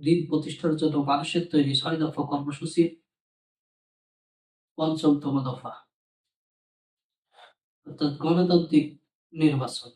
দিন প্রতিষ্ঠার জন্য মানুষের তৈরি ৬ দফা কর্মসূচির ৫ম দফা, অর্থাৎ গণতান্ত্রিক নির্বাচন।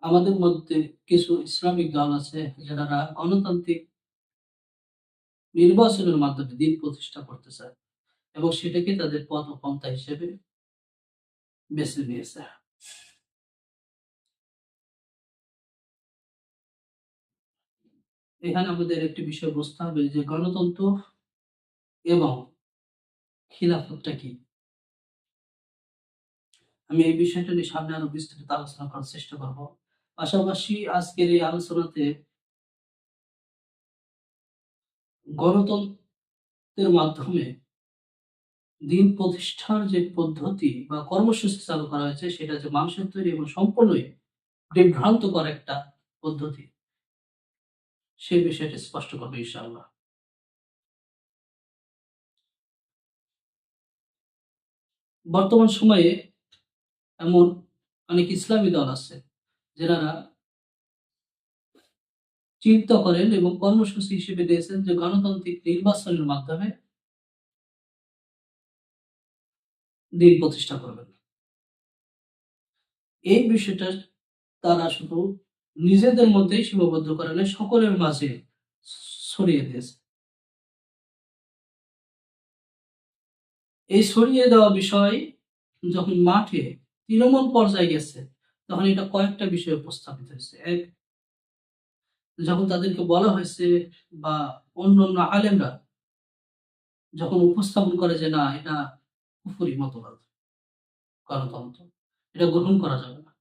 আমাদের মধ্যে কিছু ইসলামিক দল আছে যারা গণতান্ত্রিক নির্বাচনের মাধ্যমে দিন প্রতিষ্ঠা করতে চায় এবং সেটাকে তাদের পথ ও পন্থা হিসেবে বেছে নিয়েছে। এখানে আমাদের একটি বিষয় বুঝতে হবে যে গণতন্ত্র এবং খিলাফতটা কি। আমি এই বিষয়টা নিয়ে সামনে আরো বিস্তারিত আলোচনা করার চেষ্টা করব। পাশাপাশি আজকের এই আলোচনাতে গণতন্ত্রের মাধ্যমে দিন প্রতিষ্ঠার যে পদ্ধতি বা কর্মসূচি চালু করা হয়েছে সেটা যে মানুষের তৈরি এবং সম্পূর্ণই বিভ্রান্তকর একটা পদ্ধতি, সেই বিষয়টা স্পষ্ট করবে ইনশাআল্লাহ। বর্তমান সময়ে এমন অনেক ইসলামী দল আছে যারা চিন্তা করেন এবং কর্মসূচি হিসেবে দিয়েছেন যে গণতান্ত্রিক নির্বাচনের মাধ্যমে দিন প্রতিষ্ঠা করবেন। এই বিষয়টা তারা শুধু নিজেদের মধ্যেই সীমাবদ্ধ করে নয়, সকলের মাঝে ছড়িয়ে দিয়েছে। এই ছড়িয়ে দেওয়া বিষয় যখন মাঠে তৃণমূল পর্যায়ে গেছে তখন এটা কয়েকটা বিষয় উপস্থাপিত হয়েছে। এক, যখন তাদেরকে বলা হয়েছে বা অন্যান্য আলেমরা যখন উপস্থাপন করে যে না এটা কুফরি মতবাদ, গণতন্ত্র এটা গ্রহণ করা যাবে না,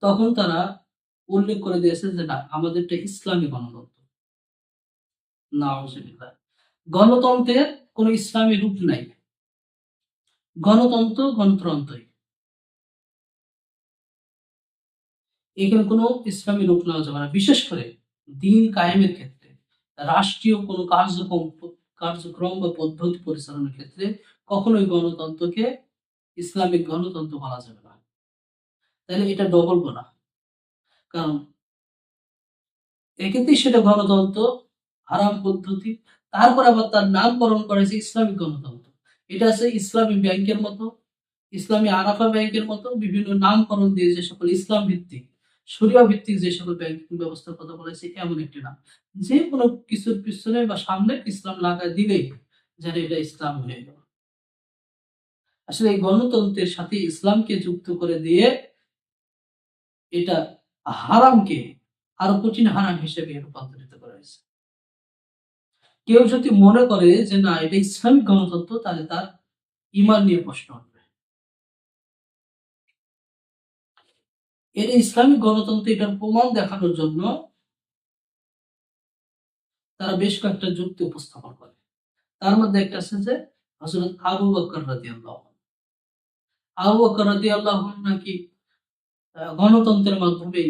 তখন তারা উল্লেখ করে দিয়েছে যে না আমাদেরটা ইসলামী গণতন্ত্র। নাউজুবিল্লাহ। গণতন্ত্রের কোন ইসলামী রূপ নাই, গণতন্ত্র গণতন্ত্রই, এখানে কোনো ইসলামী রূপ নেওয়া যাবে না। বিশেষ করে দিন কায়েমের ক্ষেত্রে, রাষ্ট্রীয় কোনো কার্যক্রম বা পদ্ধতি পরিচালনার ক্ষেত্রে কখনোই গণতন্ত্রকে ইসলামিক গণতন্ত্র বলা যাবে না। তাহলে এটা ডবল গোনা, কারণ এক্ষেত্রে সেটা গণতন্ত্র হারাম পদ্ধতি, তারপর আবার তার নামকরণ করেছে ইসলামিক গণতন্ত্র। এটা আছে ইসলামী ব্যাংকের মতো, ইসলামী আরাফা ব্যাংকের মতো বিভিন্ন নামকরণ দিয়ে যে সকল ইসলাম ভিত্তিক শরিয়া ভিত্তিক যে সকল ব্যাংকিং ব্যবস্থার কথা বলেছে এমন একটি নাম, যে কোনো কিছুর পিছনে বা সামনে ইসলাম লাগায় দিলেই যেন এটা ইসলাম হয়ে গেল। আসলে এই গণতন্ত্রের সাথে ইসলামকে যুক্ত করে দিয়ে এটা হারামকে আরো কঠিন হারাম হিসেবে রূপান্তরিত করা হয়েছে। কেউ যদি মনে করে যে না এটা ইসলামিক গণতন্ত্র তাহলে তার ঈমান নিয়ে প্রশ্ন উঠবে। এর ইসলামিক গণতন্ত্র এটার প্রমাণ দেখানোর জন্য তারা বেশ কয়েকটা যুক্তি উপস্থাপন করে। তার মধ্যে একটা আছে যে হযরত আবু বকর রাদিয়াল্লাহু আনহু, আবু বকর রাদিয়াল্লাহু আনহু নাকি গণতন্ত্রের মাধ্যমে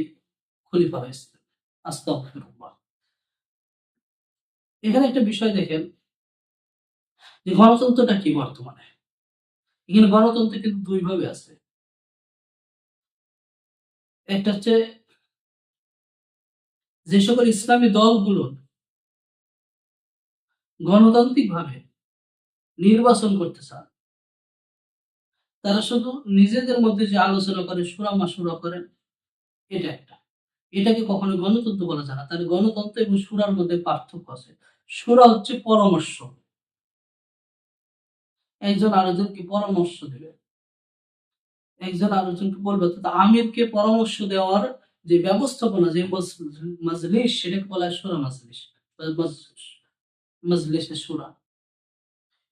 খলিফা হয়েছিলেন। আস্তাগফিরুল্লাহ। এখানে একটা বিষয় দেখেন যে গণতন্ত্রটা কি বর্তমানে। এখানে গণতন্ত্র কিন্তু দুই ভাবে আছে। একটা হচ্ছে যে সকল ইসলামী দলগুলো গণতান্ত্রিক ভাবে নির্বাচন করতে চান, তারা শুধু নিজেদের মধ্যে যে আলোচনা করে সুরা মাসুরা করেন, এটা একটা, এটাকে কখনো গণতন্ত্র বলা যায় না। তাহলে গণতন্ত্র এবং সুরার মধ্যে পার্থক্য আছে। সুরা হচ্ছে পরামর্শ, একজন আরেকজনকে পরামর্শ দেবে, একজন আরেকজনকে বলবে, অর্থাৎ আমিরকে পরামর্শ দেওয়ার যে ব্যবস্থাপনা, যে মাজলিস, সেটাকে বলা হয় সুরা মাজলিস বা মাজলিসে সুরা।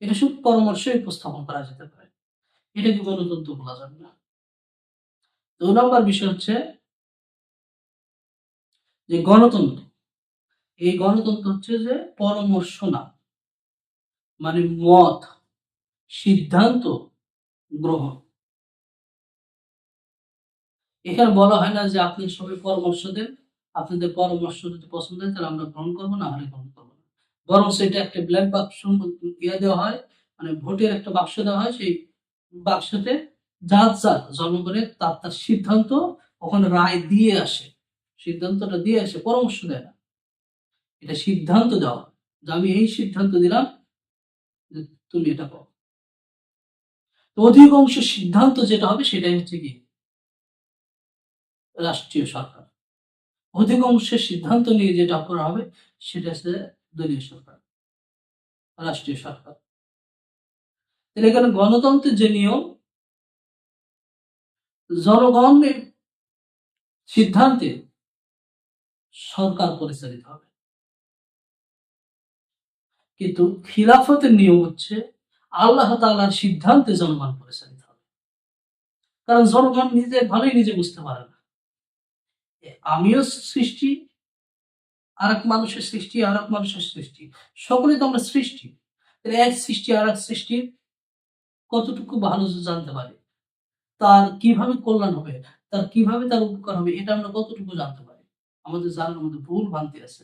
এটা শুধু পরামর্শই উপস্থাপন করা যেতে পারে, এটাকে গণতন্ত্র বলা যাবে না। ২ নম্বর বিষয় হচ্ছে যে গণতন্ত্র, এই গণতন্ত্র হচ্ছে যে পরামর্শ না, মানে মত, সিদ্ধান্ত গ্রহণ। এখানে বলা হয় না যে আপনি সবাই পরামর্শ দেন, আপনাদের পরামর্শ যদি পছন্দ হয় তাহলে আমরা গ্রহণ করবো, না হলে গ্রহণ করবো না। বরং সেটা একটা ব্ল্যাক বাক্স দেওয়া হয়, মানে ভোটের একটা বাক্স দেওয়া হয়, সেই বাক্সতে যার যার জনগণের তার সিদ্ধান্ত ওখানে রায় দিয়ে আসে, সিদ্ধান্তটা দিয়ে আসে, পরামর্শ দেয় না। এটা সিদ্ধান্ত দেওয়া যে আমি এই সিদ্ধান্ত দিলাম যে তুমি এটা করো। তো অধিকাংশ সিদ্ধান্ত যেটা হবে সেটাই হচ্ছে কি রাষ্ট্রীয় সরকার। অধিকাংশের সিদ্ধান্ত নিয়ে যেটা করা হবে সেটা হচ্ছে দলীয় সরকার, রাষ্ট্রীয় সরকার। তাহলে এখানে গণতন্ত্রের যে নিয়ম, জনগণের সিদ্ধান্তে সরকার পরিচালিত হবে। কিন্তু খিলাফতের নিয়ম হচ্ছে আল্লাহ তাআলার সিদ্ধান্তে জনগণ পরিচালিত হবে। কারণ জনগণ নিজে ভালোই নিজে বুঝতে পারে না, আমিও সৃষ্টি, আর এক মানুষের সৃষ্টি, আর এক মানুষের সৃষ্টি, সকলেই তো আমরা সৃষ্টি। এক সৃষ্টি আর এক সৃষ্টির কতটুকু ভালো জানতে পারি, তার কিভাবে কল্যাণ হবে, তার কিভাবে তার উপকার হবে, এটা আমরা কতটুকু জানতে পারি? আমাদের জানার মধ্যে ভুল ভ্রান্তি আছে।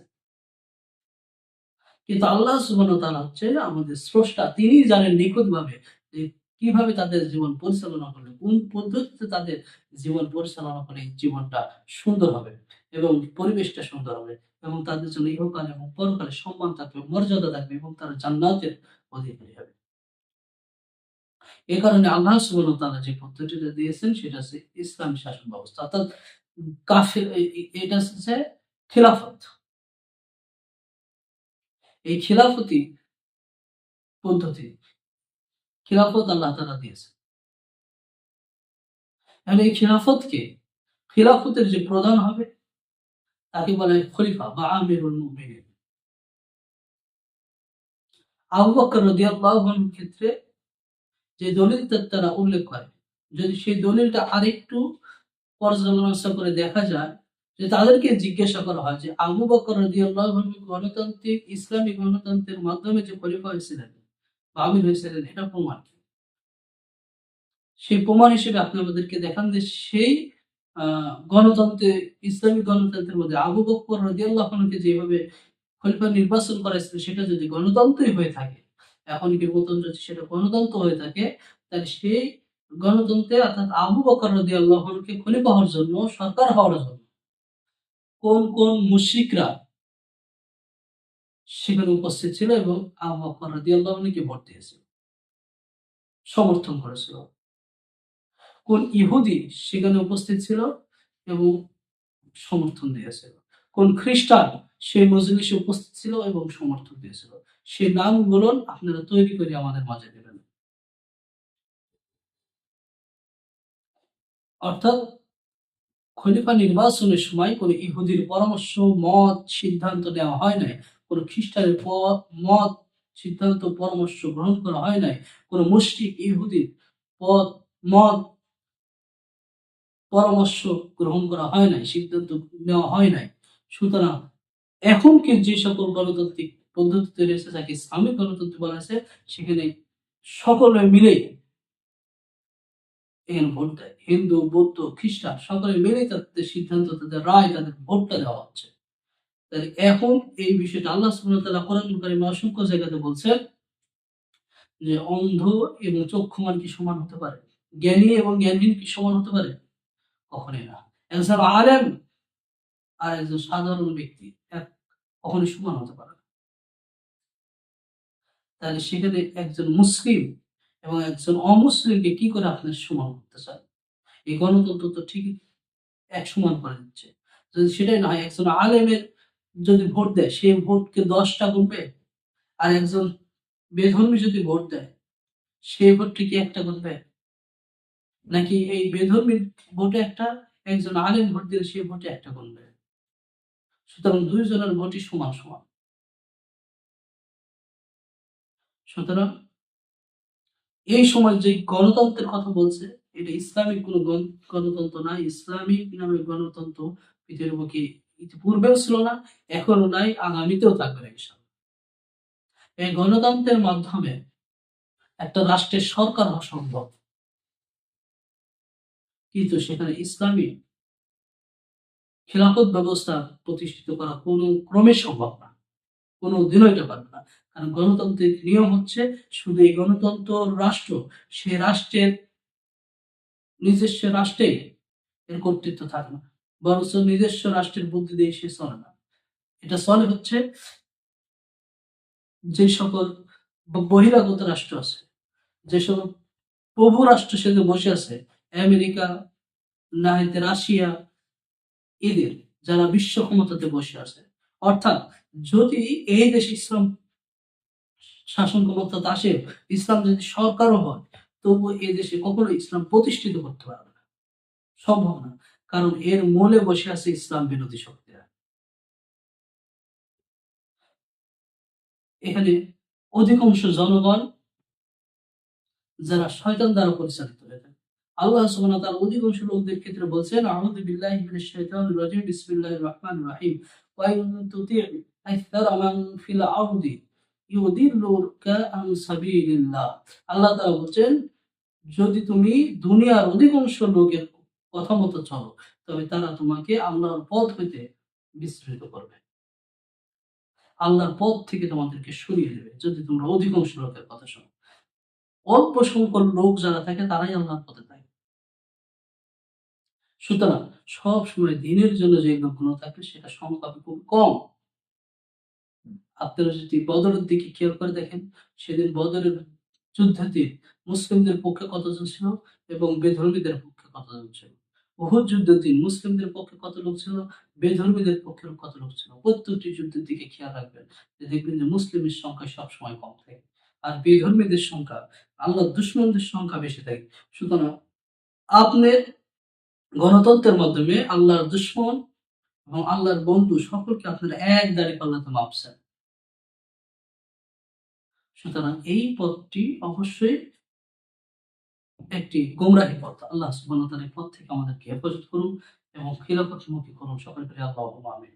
কিন্তু আল্লাহ সুবহানাহু ওয়া তাআলা হচ্ছে আমাদের স্রষ্টা, তিনি জানেন নিখুঁতভাবে যে কিভাবে তাদের জীবন পরিচালনা করলে, কোন পদ্ধতিতে তাদের জীবন পরিচালনা করে জীবনটা সুন্দর হবে এবং পরিবেশটা সুন্দর হবে এবং তাদের জন্য ইহকালে এবং পরকালে সম্মান থাকবে, মর্যাদা থাকবে এবং তারা জান্নাতের অধিকারী হবে। এ কারণে আল্লাহ সুবহানাহু ওয়া তাআলা যে পদ্ধতিটা দিয়েছেন সেটা হচ্ছে ইসলামী শাসন ব্যবস্থা। অর্থাৎ কাফির এটা হচ্ছে খিলাফত। এই খিলাফতি পদ্ধতি, খিলাফত আল্লাহ তাআলা দিয়েছেন। এখন এই খিলাফতের যে প্রধান হবে তাকে বলা হয় খলিফা বা আমিরুল মুমিনিন। আবু বকর রাদিয়াল্লাহু আনহুর ক্ষেত্রে যে দলিলটা তারা উল্লেখ করে, যদি সেই দলিলটা আরেকটু পর্যালোচনা করে দেখা যায়, যে তাদেরকে জিজ্ঞাসা করা হয় যে আবু বকর রাদিয়াল্লাহু আনহু গণতান্ত্রিক ইসলামী গণতন্ত্রের মাধ্যমে যে খলিফা হয়েছিলেন বা আমির হয়েছিলেন, এটা প্রমাণ কি? সেই প্রমাণ হিসেবে আপনি আমাদেরকে দেখান যে সেই গণতন্ত্রে, ইসলামী গণতন্ত্রের মধ্যে আবু বকর রাদিয়াল্লাহু আনহুকে যেভাবে খলিফা নির্বাচন করা হয়েছিল সেটা যদি গণতন্ত্রই হয়ে থাকে, এখন কি বলতেন যদি সেটা গণতন্ত্র হয়ে থাকে, তাহলে সেই গণতন্ত্রে অর্থাৎ আবু বকর রাদিয়াল্লাহু আনহুকে খলিফা হওয়ার জন্য, সরকার হওয়ার জন্য কোন কোন মুশরিকরা সেখানে উপস্থিত ছিল এবং আবু বকর রাদিয়াল্লাহু আনহুকে ভোট দিয়েছিল, সমর্থন করেছিল? কোন ইহুদি সেখানে উপস্থিত ছিল এবং সমর্থন দিয়েছিল? কোন খ্রিস্টান সেই মজলিসে উপস্থিত ছিল এবং সমর্থন দিয়েছিল? সেই নামগুলো আপনারা তৈরি করে আমাদের মাঝে দেবেন। অর্থাৎ খলিফা নির্বাচনের সময় কোন ইহুদির পরামর্শ, মত, সিদ্ধান্ত নেওয়া হয় নাই। কোন খ্রিস্টানের মত, সিদ্ধান্ত, পরামর্শ গ্রহণ করা হয় নাই। কোন মুশরিক ইহুদির মত, পরামর্শ গ্রহণ করা হয় নাই, সিদ্ধান্ত নেওয়া হয় নাই। সুতরাং এখন যে সকল গণতান্ত্রিক পদ্ধতি তৈরি হয়েছে, যাকে ইসলামিক গণতন্ত্র বলা হয়েছে, সেখানে সকলে মিলে এখানে ভোট দেয়। হিন্দু, বৌদ্ধ, খ্রিস্টান সকলে মিলে তাদের সিদ্ধান্ত, তাদের রায়, তাদের ভোটটা দেওয়া হচ্ছে। তাহলে এখন এই বিষয়টা আল্লাহ সুবহানাহু ওয়া তাআলা কোরআনুল কারীমে অসংখ্য জায়গাতে বলছেন যে অন্ধ এবং চক্ষুমান কি সমান হতে পারে? জ্ঞানী এবং জ্ঞানহীন কি সমান হতে পারে? কখনোই না। একজন আলেম আর একজন সাধারণ ব্যক্তি কখনোই সমান হতে পারে না। তাহলে সেখানে একজন মুসলিম এবং একজন অমুসলিমকে কি করে আপনার সমান করতে চান? এই গণতন্ত্র তো ঠিকই এক সমান করে দিচ্ছে। যদি সেটাই না হয়, একজন আলেমের যদি ভোট দেয়, সে ভোটকে 10টা গুনবে, আর একজন বেধর্মী যদি ভোট দেয়, সে ভোটটি কি একটা গুনবে? নাকি এই বেধর্মীর ভোটে একটা, একজন আলেম ভোট দিলে সে ভোটে একটা গুনবে? সুতরাং 2 জনের ভোটই সমান সমান। সুতরাং এই সময় যে গণতন্ত্রের কথা বলছে, এটা ইসলামিক কোন গণতন্ত্র না। ইসলামিক নামে গণতন্ত্র পৃথিবীর বুকে ইতিপূর্বেও ছিল না, এখনো নাই, আগামীতেও থাকবে না ইনশাআল্লাহ। এই গণতন্ত্রের মাধ্যমে একটা রাষ্ট্রের সরকার হওয়া সম্ভব, কিন্তু সেখানে ইসলামী খেলাফত ব্যবস্থা প্রতিষ্ঠিত করা কোনো ক্রমে সম্ভব না, কোনো দিনও এটা পারবে না। কারণ গণতান্ত্রিক নিয়ম হচ্ছে শুধু এই গণতন্ত্র রাষ্ট্র, সে রাষ্ট্রের নিজস্ব রাষ্ট্রে এর কর্তৃত্ব থাকে না, বরঞ্চ নিজস্ব রাষ্ট্রের বুদ্ধি দিয়ে সে চলে না। এটা চলে হচ্ছে যে সকল বহিরাগত রাষ্ট্র আছে, যে সকল প্রভু রাষ্ট্র সে যে বসে আছে, আমেরিকা, না হইতে রাশিয়া, এদের যারা বিশ্ব ক্ষমতাতে বসে আছে। অর্থাৎ যদি এই দেশে ইসলাম শাসন ক্ষমতাতে আসে, ইসলাম যদি সরকারও হয়, তবু এই দেশে কখনো ইসলাম প্রতিষ্ঠিত করতে পারবে না, সম্ভব না। কারণ এর মূলে বসে আছে ইসলাম বিরোধী শক্তিরা। এখানে অধিকাংশ জনগণ যারা শয়তান দ্বারা পরিচালিত হয়ে থাকে। আল্লাহ সুবহানাহু ওয়া তাআলা অধিকাংশ লোকদের ক্ষেত্রে বলছেন, আউযু বিল্লাহি মিনাশ শাইতানির রাজীম, বিসমিল্লাহির রহমানির রহিম, ওয়া ইন তুতি' আকসারা মান ফিল আরদি ইউদিল্লুকা আন সাবিলিল্লাহ। আল্লাহ তাআলা বলছেন, যদি তুমি দুনিয়ার অধিকাংশ লোকের কথা মতো চলো, তবে তারা তোমাকে আল্লাহর পথ হইতে বিস্মৃত করবে, আল্লাহর পথ থেকে তোমাদেরকে সরিয়ে দেবে, যদি তোমরা অধিকাংশ লোকের কথা শোনো। অল্প সংখ্যক লোক যারা থাকে তারাই আল্লাহর পথে থাকে। সুতরাং সব সময় দিনের জন্য যে লোকগুলো থাকে সেটা সংখ্যা খুব কম। আপনারা যদি বদরের দিকে খেয়াল করে দেখেন, সেদিন বদরের যুদ্ধে মুসলিমদের পক্ষে কতজন ছিল এবং বেধর্মীদের পক্ষে কতজন ছিল। উহুদ যুদ্ধের দিন মুসলিমদের পক্ষে কত লোক ছিল, বেধর্মীদের পক্ষে কত লোক ছিল। প্রত্যেকটি যুদ্ধের দিকে খেয়াল রাখবেন, যে দেখবেন যে মুসলিমের সংখ্যা সবসময় কম থাকে, আর বেধর্মীদের সংখ্যা, আল্লাহর দুশমনদের সংখ্যা বেশি থাকে। সুতরাং আপনি গণতন্ত্রের মাধ্যমে আল্লাহর দুশমন এবং আল্লাহর বন্ধু সকলকে আপনারা এক দাঁড়িপাল্লাতে মাপছেন। সুতরাং এই পথটি অবশ্যই একটি গোমরাহী পথ। আল্লাহ সুবহানাহু ওয়া তাআলা এই পথ থেকে আমাদেরকে হেফাজত করুন এবং খিলাফতমুখী করুন। সকলে বলি আল্লাহুম্মা আমিন।